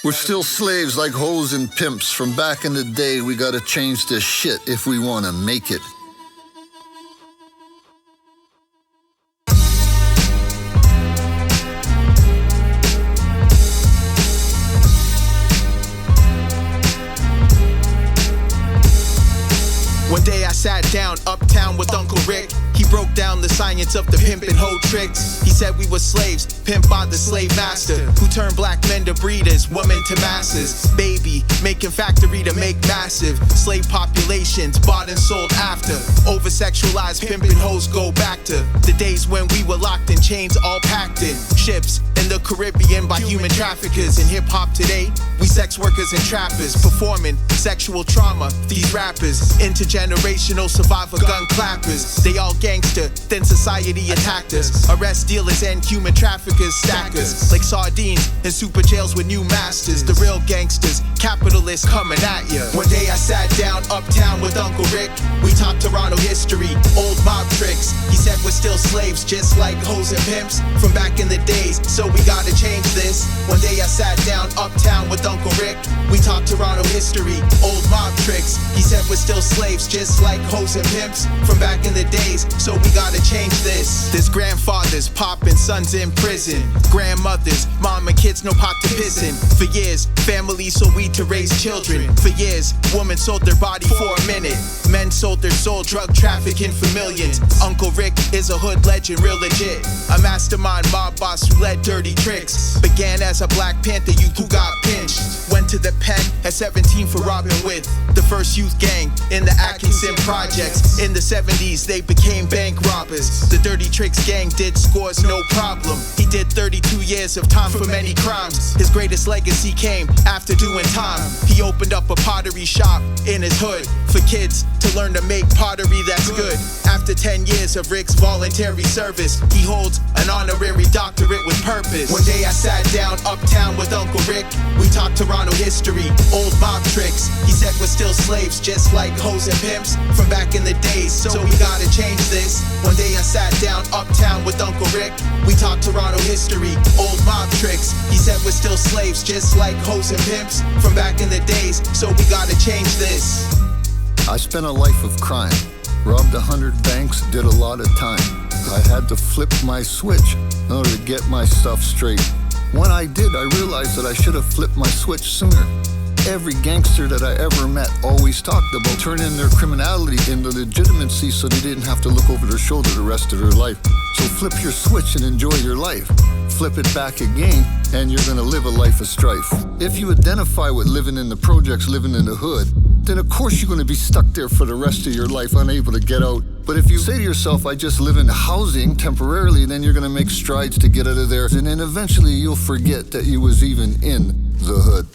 We're still slaves like hoes and pimps. From back in the day, we gotta change this shit if we wanna make it. One day I sat down uptown with Uncle Rick. He broke down the science of the pimp and hoe tricks. He said we were slaves, pimped by the slave master, who turned black men to breeders, women to masses. Baby, making factory to make massive. Slave populations bought and sold after. Over-sexualized pimp and hoes go back to the days when we were locked in chains, all packed in ships in the Caribbean by human traffickers. In hip-hop today, we sex workers and trappers, performing sexual trauma. These rappers, intergenerational survivor gun clappers. They all gangster, then society attacked us. Arrest dealers and human traffickers, stackers like sardines in super jails with new masters. The real gangsters, capitalists coming at ya. One day I sat down uptown with Uncle Rick. We talked Toronto history, old mob tricks. He said we're still slaves, just like hoes and pimps from back in the days, so we gotta change this. One day I sat down uptown with Uncle Rick. We talked Toronto history, old mob tricks. He said we're still slaves, just like hoes and pimps from back in the days, so we gotta change this. There's grandfathers, pop and sons in prison. Grandmothers, mom and kids, no pot to piss in. For years, families sold weed to raise children. For years, women sold their body for a minute. Men sold their soul, drug trafficking for millions. Uncle Rick is a hood legend, real legit. A mastermind mob boss who led dirty tricks. Began as a Black Panther youth who got pinched. Went to the pen at 17 for robbing with the first youth gang in the Atkinson projects. In the 70s, they became bank robbers. The Dirty Tricks gang did scores, no problem. He did 32 years of time for many crimes. His greatest legacy came after doing time. He opened up a pottery shop in his hood for kids to learn to make pottery that's good. After 10 years of Rick's voluntary service, he holds an honorary doctorate with purpose. One day I sat down uptown with Uncle Rick. We talked Toronto history, old mob tricks. He said we're still slaves, just like hoes and pimps from back in the days, so we gotta change this. One day I sat down uptown with Uncle Rick. We talked Toronto history, old mob tricks. He said we're still slaves, just like hoes and pimps from back in the days, so we gotta change this. I spent a life of crime, robbed 100 banks, did a lot of time. I had to flip my switch in order to get my stuff straight. When I did, I realized that I should have flipped my switch sooner. Every gangster that I ever met always talked about turning their criminality into legitimacy so they didn't have to look over their shoulder the rest of their life. So flip your switch and enjoy your life. Flip it back again and you're gonna live a life of strife. If you identify with living in the projects, living in the hood, then of course you're gonna be stuck there for the rest of your life, unable to get out. But if you say to yourself, I just live in housing temporarily, then you're gonna make strides to get out of there, and then eventually you'll forget that you was even in the hood.